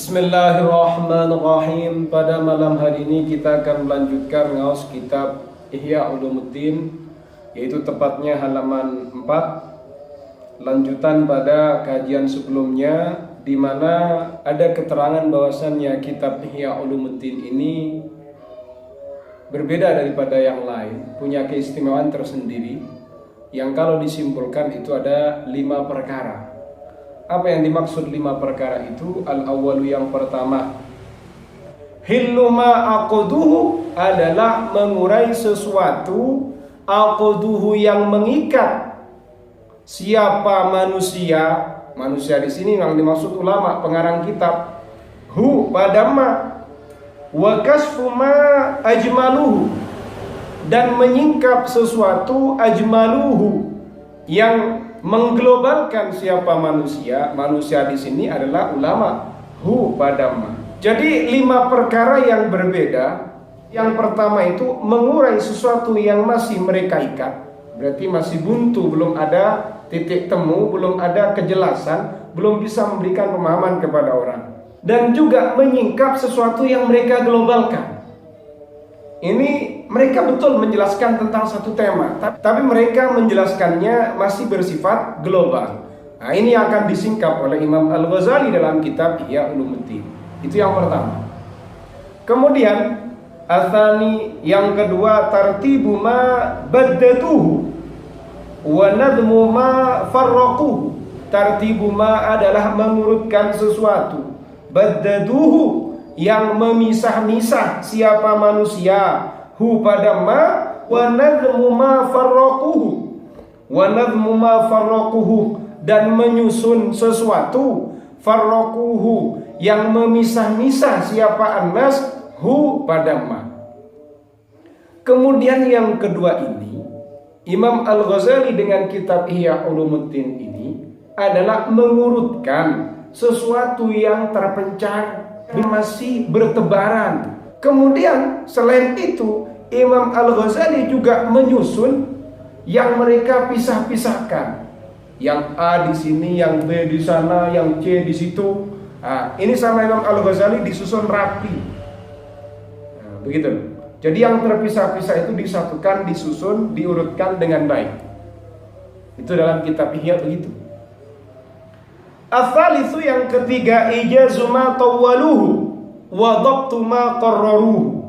Bismillahirrahmanirrahim. Pada malam hari ini kita akan melanjutkan ngaos kitab Ihya Ulumuddin, yaitu tepatnya halaman 4, lanjutan pada kajian sebelumnya, di mana ada keterangan bahwasannya kitab Ihya Ulumuddin ini berbeda daripada yang lain, punya keistimewaan tersendiri yang kalau disimpulkan itu ada 5 perkara. Apa yang dimaksud 5 perkara itu? Al-awwalu, yang pertama, hillu ma aqduhu, adalah mengurai sesuatu, aqduhu yang mengikat siapa manusia. Manusia di sini yang dimaksud ulama, pengarang kitab. Hu pada ma, wa kasfu ma ajmaluhu, dan menyingkap sesuatu, ajmaluhu, yang mengglobalkan siapa manusia. Manusia di sini adalah ulama. Hu pada ma. Jadi 5 perkara yang berbeda. Yang pertama itu mengurai sesuatu yang masih mereka ikat, berarti masih buntu, belum ada titik temu, belum ada kejelasan, belum bisa memberikan pemahaman kepada orang. Dan juga menyingkap sesuatu yang mereka globalkan. Ini mereka betul menjelaskan tentang satu tema, tapi mereka menjelaskannya masih bersifat global. Nah, ini akan disingkap oleh Imam Al-Ghazali dalam kitab Ihya Ulumuddin. Itu yang pertama. Kemudian atsani, yang kedua, tartibu ma baddatuhu wa nadmu ma farraquhu. Tartibu ma adalah mengurutkan sesuatu, baddatuhu yang memisah-misah siapa manusia, hu pada ma, wa nadmu ma farraquhu, wa nadmu ma farraquhu, dan menyusun sesuatu, farraquhu yang memisah-misah siapa annas, hu pada ma. Kemudian yang kedua ini, Imam Al-Ghazali dengan kitab Ihya Ulumuddin ini adalah mengurutkan sesuatu yang terpencar, masih bertebaran. Kemudian selain itu, Imam Al-Ghazali juga menyusun yang mereka pisah-pisahkan. Yang A di sini, yang B di sana, yang C di situ. Nah, ini sama Imam Al-Ghazali disusun rapi. Nah, begitu. Jadi yang terpisah-pisah itu disatukan, disusun, diurutkan dengan baik. Itu dalam kitab Ihya begitu. Ats-tsalitsu, yang ketiga, ijazu ma tawwaluhu wa dhabtu ma qarraruhu.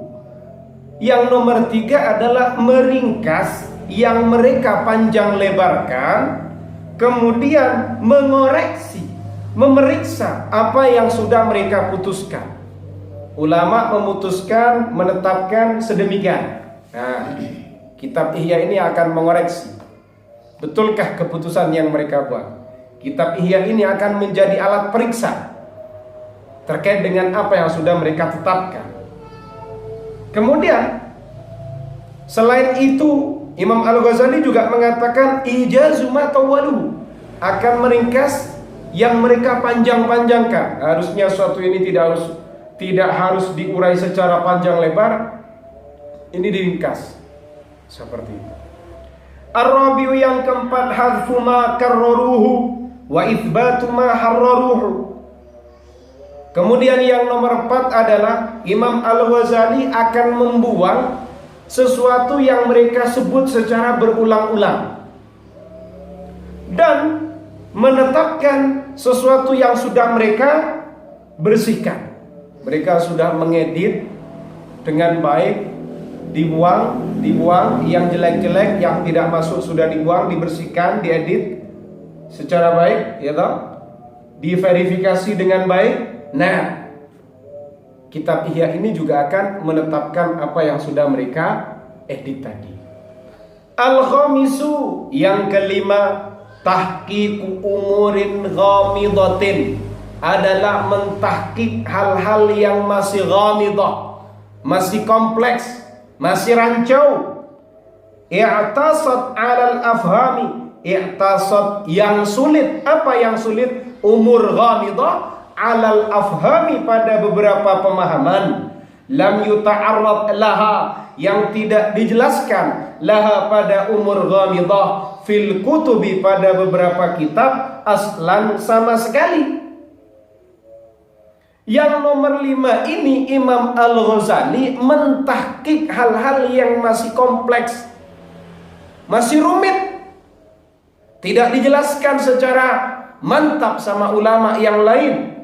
Yang nomor 3 adalah meringkas yang mereka panjang lebarkan, kemudian mengoreksi, memeriksa apa yang sudah mereka putuskan. Ulama memutuskan, menetapkan sedemikian. Nah, kitab Ihya ini akan mengoreksi, betulkah keputusan yang mereka buat. Kitab Ihya ini akan menjadi alat periksa terkait dengan apa yang sudah mereka tetapkan. Kemudian selain itu, Imam Al-Ghazali juga mengatakan ijazu ma tawwalu, akan meringkas yang mereka panjang-panjangkan. Harusnya suatu ini tidak harus diurai secara panjang lebar, ini diringkas seperti itu. Ar-rabi'u, yang keempat, hadfu ma karraruhu wa itsbatu ma harraruhu. Kemudian yang nomor 4 adalah Imam Al-Ghazali akan membuang sesuatu yang mereka sebut secara berulang-ulang dan menetapkan sesuatu yang sudah mereka bersihkan. Mereka sudah mengedit dengan baik, dibuang yang jelek-jelek, yang tidak masuk sudah dibuang, dibersihkan, diedit secara baik, ya toh? Diverifikasi dengan baik. Nah, kitab Ihya ini juga akan menetapkan apa yang sudah mereka edit tadi. Al-khamisu, yang kelima, tahqiqu umurin ghamidatin, adalah mentahqiq hal-hal yang masih ghamidah, masih kompleks, masih rancau. I'tasad 'alal afhami, i'tasad yang sulit. Apa yang sulit? Umur ghamidah 'alal afhami, pada beberapa pemahaman. Lam yuta'arrad laha, yang tidak dijelaskan, laha pada umur ghamidah, fil kutubi, pada beberapa kitab, aslan sama sekali. Yang nomor 5 ini Imam Al-Ghazali mentahqiq hal-hal yang masih kompleks, masih rumit, tidak dijelaskan secara mantap sama ulama yang lain.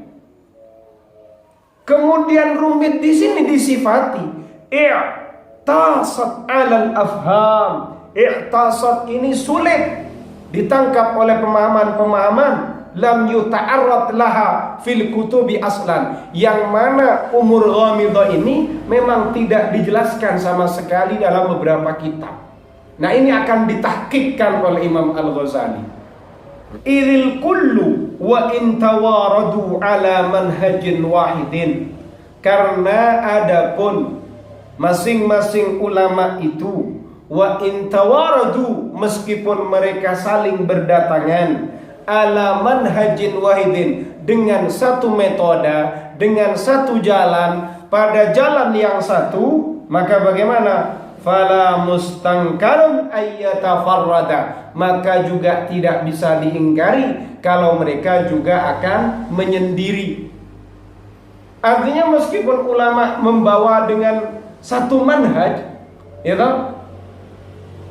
Kemudian rumit di sini disifati i'tasat 'alal afham. I'tasat ini sulit ditangkap oleh pemahaman-pemahaman lam yuta'arrad laha fil kutubi aslan, yang mana umur ghamidah ini memang tidak dijelaskan sama sekali dalam beberapa kitab. Nah, ini akan ditahqiqkan oleh Imam Al-Ghazali. Idil kullu wa in tawaradu ala manhajin wahidin, karena adapun masing-masing ulama itu wa in tawaradu, meskipun mereka saling berdatangan, ala manhajin wahidin, dengan satu metode, dengan satu jalan, pada jalan yang satu, maka bagaimana? Fala mustangkarun ayyatafarrada, maka juga tidak bisa diingkari kalau mereka juga akan menyendiri. Artinya meskipun ulama membawa dengan satu manhaj, ya toh,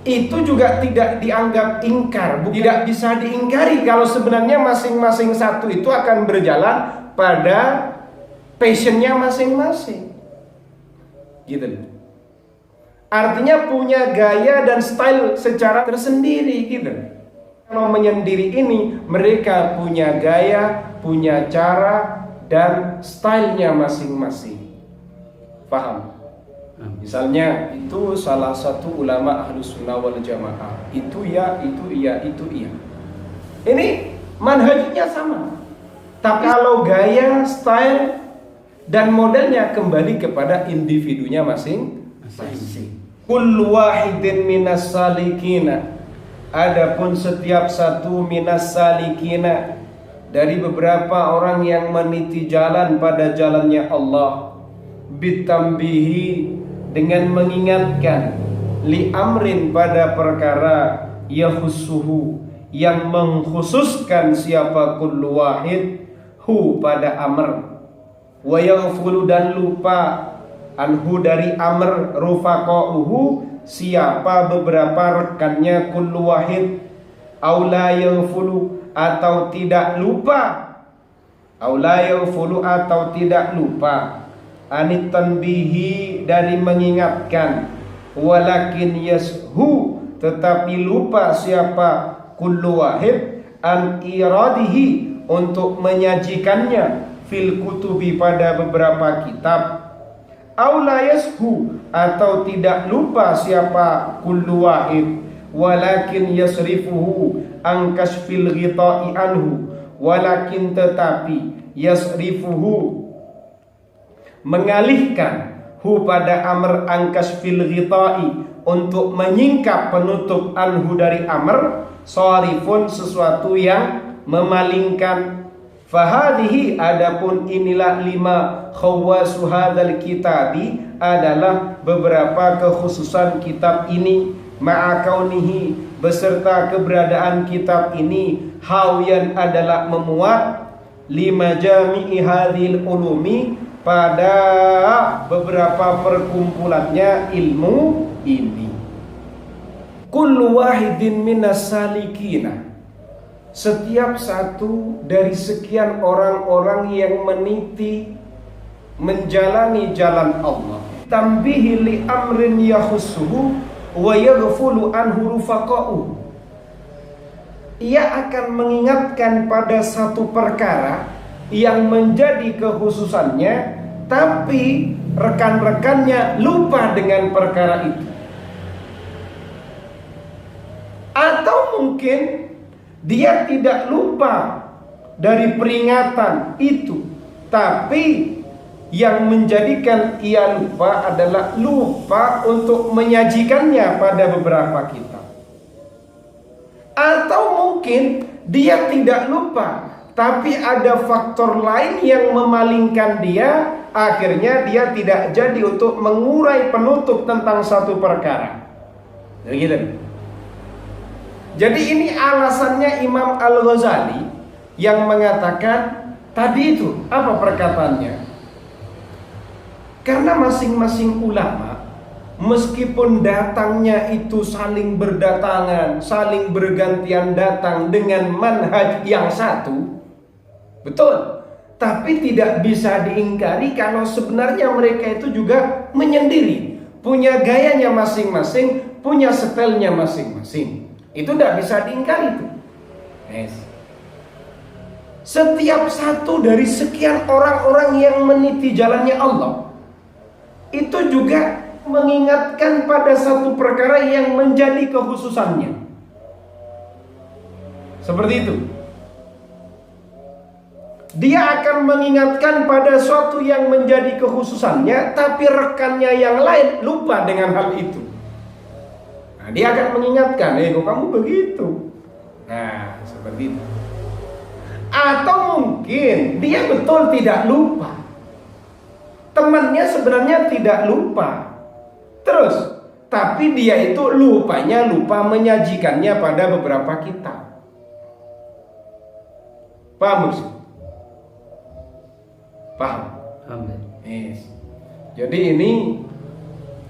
itu juga tidak dianggap ingkar, tidak bisa diingkari kalau sebenarnya masing-masing satu itu akan berjalan pada passionnya masing-masing, gitu. Artinya punya gaya dan style secara tersendiri, gitu. Kalau menyendiri ini, mereka punya gaya, punya cara dan stylenya masing-masing. Paham? Misalnya itu salah satu ulama Ahlus Sunnah wal Jamaah, itu iya, itu iya, itu iya. Ini manhajnya sama. Tapi kalau gaya, style dan modelnya kembali kepada individunya masing-masing. Kullu wahidin minas salikina, adapun setiap satu minas salikina, dari beberapa orang yang meniti jalan pada jalannya Allah, bitambihi, dengan mengingatkan, li amrin, pada perkara, yahussuhu, yang mengkhususkan siapa kullu wahid, hu, pada amr, wa yaghfulu, dan lupa, anhu, dari amr, rufaqa'uhu, siapa beberapa rekannya kullu wahid, aula yaghfulu, atau tidak lupa, aula yaghfulu, atau tidak lupa, anit tanbihi, dari mengingatkan, walakin yashu, tetapi lupa siapa kullu wahid, an iradihi, untuk menyajikannya, fil kutubi, pada beberapa kitab, aula yashu, atau tidak lupa siapa kullu wahid, walakin yasrifuhu an kasfil ghita'i anhu, walakin, tetapi, yasrifuhu, mengalihkan, hu, pada amr, angkas fil ghita'i, untuk menyingkap penutup, anhu, dari amr, sharifun, sesuatu yang memalingkan. Fahadihi, adapun inilah 5 khawasu hadzal kitabi, adalah beberapa kekhususan kitab ini, ma'akaunihi, beserta keberadaan kitab ini, hawiyan, adalah memuat, lima jami'i hadhil ulumi, pada beberapa perkumpulannya ilmu ini. Kullu wahidin minas salikina, setiap satu dari sekian orang-orang yang meniti menjalani jalan Allah, tambihi li amrin yahussuhu wa yaghfulu anhu rufaqa'u, ia akan mengingatkan pada satu perkara yang menjadi kekhususannya, tapi rekan-rekannya lupa dengan perkara itu. Atau mungkin dia tidak lupa dari peringatan itu, tapi yang menjadikan ia lupa adalah lupa untuk menyajikannya pada beberapa kitab. Atau mungkin dia tidak lupa, tapi ada faktor lain yang memalingkan dia, akhirnya dia tidak jadi untuk mengurai penutup tentang satu perkara. Begitu. Jadi ini alasannya Imam Al-Ghazali yang mengatakan tadi itu, apa perkataannya? Karena masing-masing ulama, meskipun datangnya itu saling berdatangan, saling bergantian datang dengan manhaj yang satu, betul, tapi tidak bisa diingkari kalau sebenarnya mereka itu juga menyendiri, punya gayanya masing-masing, punya stylenya masing-masing. Itu tidak bisa diingkari itu. Yes. Setiap satu dari sekian orang-orang yang meniti jalannya Allah itu juga mengingatkan pada satu perkara yang menjadi kekhususannya. Seperti itu. Dia akan mengingatkan pada suatu yang menjadi kekhususannya, tapi rekannya yang lain lupa dengan hal itu. Nah, dia akan mengingatkan, kok kamu begitu. Nah, seperti itu. Atau mungkin dia betul tidak lupa, temannya sebenarnya tidak lupa, terus tapi dia itu lupa menyajikannya pada beberapa kitab. Paham sih? Paham? Yes. Jadi ini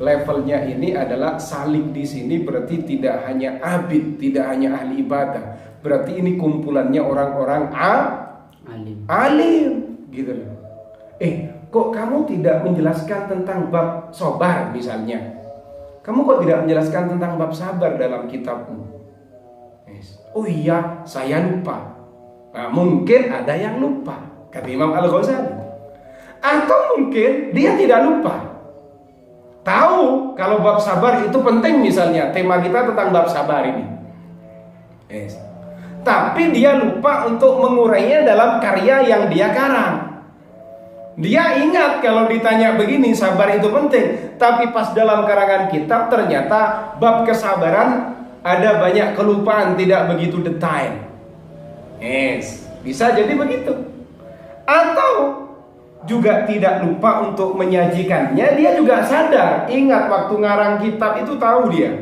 levelnya ini adalah salik di sini berarti tidak hanya abid, tidak hanya ahli ibadah. Berarti ini kumpulannya orang-orang alim gitu loh. Kok kamu tidak menjelaskan tentang bab sabar misalnya? Kamu kok tidak menjelaskan tentang bab sabar dalam kitabmu? Yes. Oh iya, saya lupa. Nah, mungkin ada yang lupa, kata Imam Al-Ghazali. Atau mungkin dia tidak lupa, tahu kalau bab sabar itu penting misalnya. Tema kita tentang bab sabar ini. Yes. Tapi dia lupa untuk mengurainya dalam karya yang dia karang. Dia ingat kalau ditanya begini, sabar itu penting, tapi pas dalam karangan kitab ternyata bab kesabaran ada banyak kelupaan, tidak begitu detail. Yes, bisa jadi begitu. Atau juga tidak lupa untuk menyajikannya, dia juga sadar, ingat waktu ngarang kitab itu tahu dia.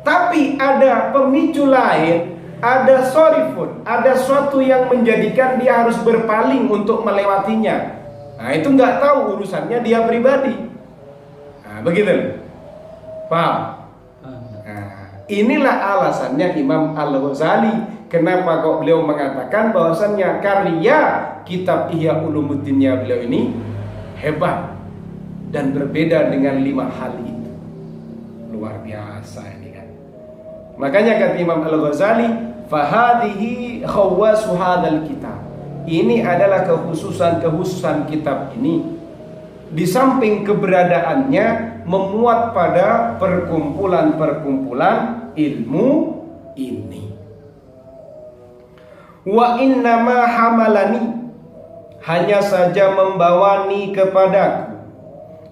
Tapi ada pemicu lain, ada sorifun, ada suatu yang menjadikan dia harus berpaling untuk melewatinya. Nah, itu nggak tahu urusannya dia pribadi. Nah, begitu. Paham? Nah, inilah alasannya Imam Al-Ghazali kenapa kok beliau mengatakan bahwasannya karya kitab Ihya Ulumuddinnya beliau ini hebat dan berbeda dengan 5 hal itu. Luar biasa ini kan. Makanya kata Imam Al-Ghazali, fahadihi khawasu hadzal kitab. Ini adalah kekhususan kitab ini. Di samping keberadaannya memuat pada perkumpulan-perkumpulan ilmu ini. Wa innama hamalani, hanya saja membawani kepadaku,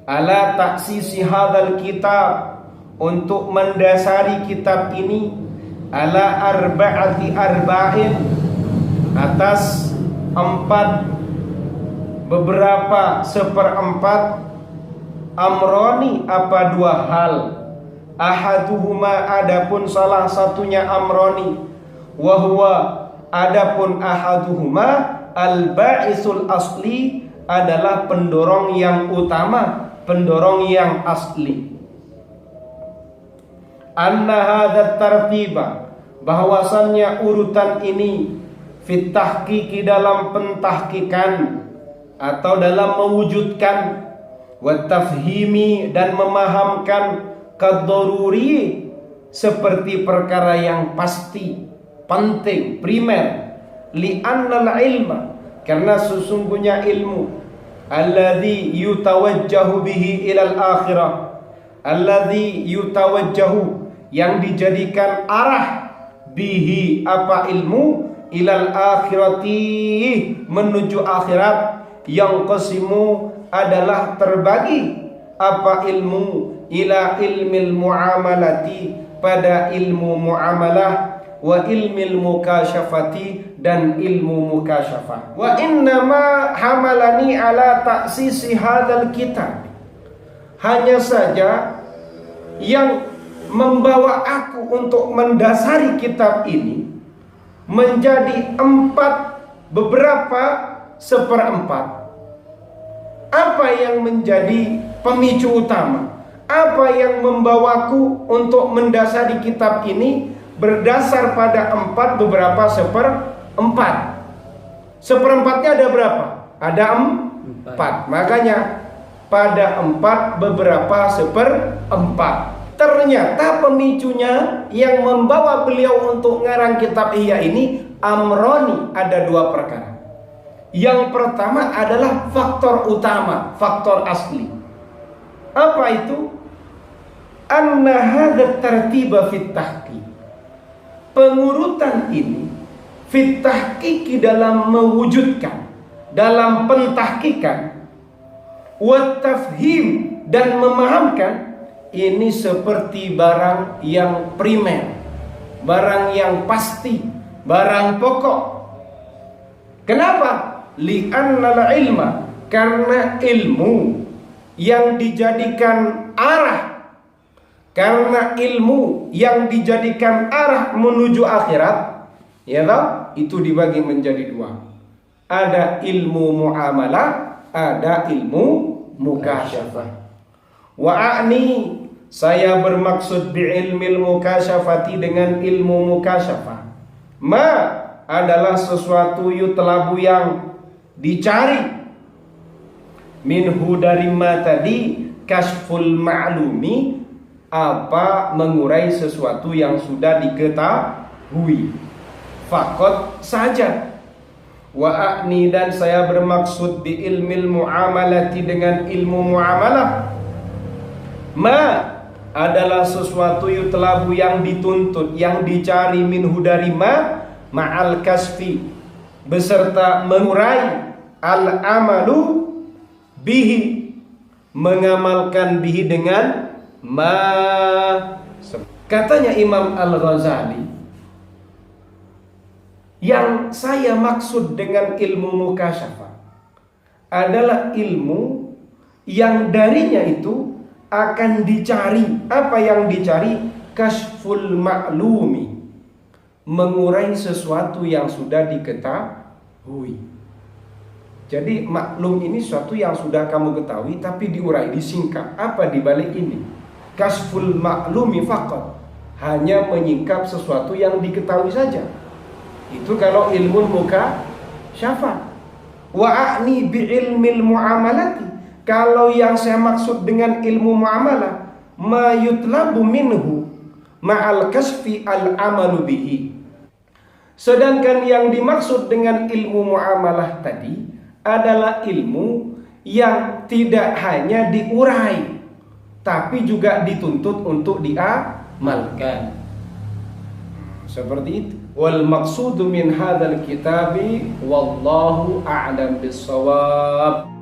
ala taksisi hadzal kitab, untuk mendasari kitab ini, ala arba'ati arba'in, atas 4 beberapa seperempat, amroni, apa 2 hal, ahaduhuma, adapun salah satunya amroni, wahwa, adapun ahaduhuma al-ba'isul asli, adalah pendorong yang utama, pendorong yang asli. Anna hadzal tartiba, bahwasannya urutan ini, fit tahqiqi, dalam pentahqiqan atau dalam mewujudkan, wa tafhimi, dan memahamkan, kaddaruri, seperti perkara yang pasti, penting, primer, li'annal ilma, karena sesungguhnya ilmu, alladzi yutawajjahu bihi ilal akhirah, alladzi yutawajjahu, yang dijadikan arah, bihi, apa ilmu, ilal akhirati, menuju akhirat, yang qasimu, adalah terbagi, apa ilmu, ila ilmil muamalati, pada ilmu muamalah, wa ilmil mukasyafati, dan ilmu mukasyafah. Wa innama hamalani ala taksisi hadzal kitab, hanya saja yang membawa aku untuk mendasari kitab ini menjadi 4 beberapa seperempat. Apa yang menjadi pemicu utama? Apa yang membawaku untuk mendasari kitab ini berdasar pada beberapa seperempat. Seperempatnya ada berapa? Ada 4. Makanya pada 4 beberapa seperempat. Ternyata pemicunya yang membawa beliau untuk ngarang kitab Ihya ini amroni, ada 2 perkara. Yang pertama adalah faktor utama, faktor asli. Apa itu? Anna hadza tartiba fit tahqiq. Pengurutan ini fit tahqiq dalam mewujudkan, dalam pentahqiqan, wa tafhim dan memahamkan, ini seperti barang yang primer, barang yang pasti, barang pokok. Kenapa? Li'annal ilma, karena ilmu yang dijadikan arah, karena ilmu yang dijadikan arah menuju akhirat, ya toh, itu dibagi menjadi 2. Ada ilmu muamalah, ada ilmu mukasyafah. Wa'ani, saya bermaksud bi'ilmil mukasyafati, dengan ilmu mukasyafah. Ma adalah sesuatu yutlabu yang dicari, minhu dari ma tadi, kasful ma'lumi, apa mengurai sesuatu yang sudah diketahui, fakot saja. Wa a'ni, dan saya bermaksud bi ilmil muamalati, dengan ilmu muamalah. Ma adalah sesuatu yutlabu yang dituntut, yang dicari, minhu dari ma, ma'al kasfi, beserta mengurai, al amalu bihi, mengamalkan bihi dengan ma. Katanya Imam Al-Ghazali, yang saya maksud dengan ilmu mukasyafah adalah ilmu yang darinya itu akan dicari. Apa yang dicari? Kasful ma'lumi, mengurai sesuatu yang sudah diketahui. Jadi maklum ini sesuatu yang sudah kamu ketahui, tapi diurai, disingkap. Apa dibalik ini? Kasful ma'lumi faqat, hanya menyingkap sesuatu yang diketahui saja. Itu kalau ilmu mukasyafah. Wa a'ni bi ilmil muamalati, kalau yang saya maksud dengan ilmu muamalah, ma yutlabu minhu ma'al kasfi al amalu bihi. Sedangkan yang dimaksud dengan ilmu muamalah tadi adalah ilmu yang tidak hanya diurai, tapi juga dituntut untuk diamalkan. Seperti itu. Wal maqsudu min hadzal kitabi wallahu a'lam bis-shawab.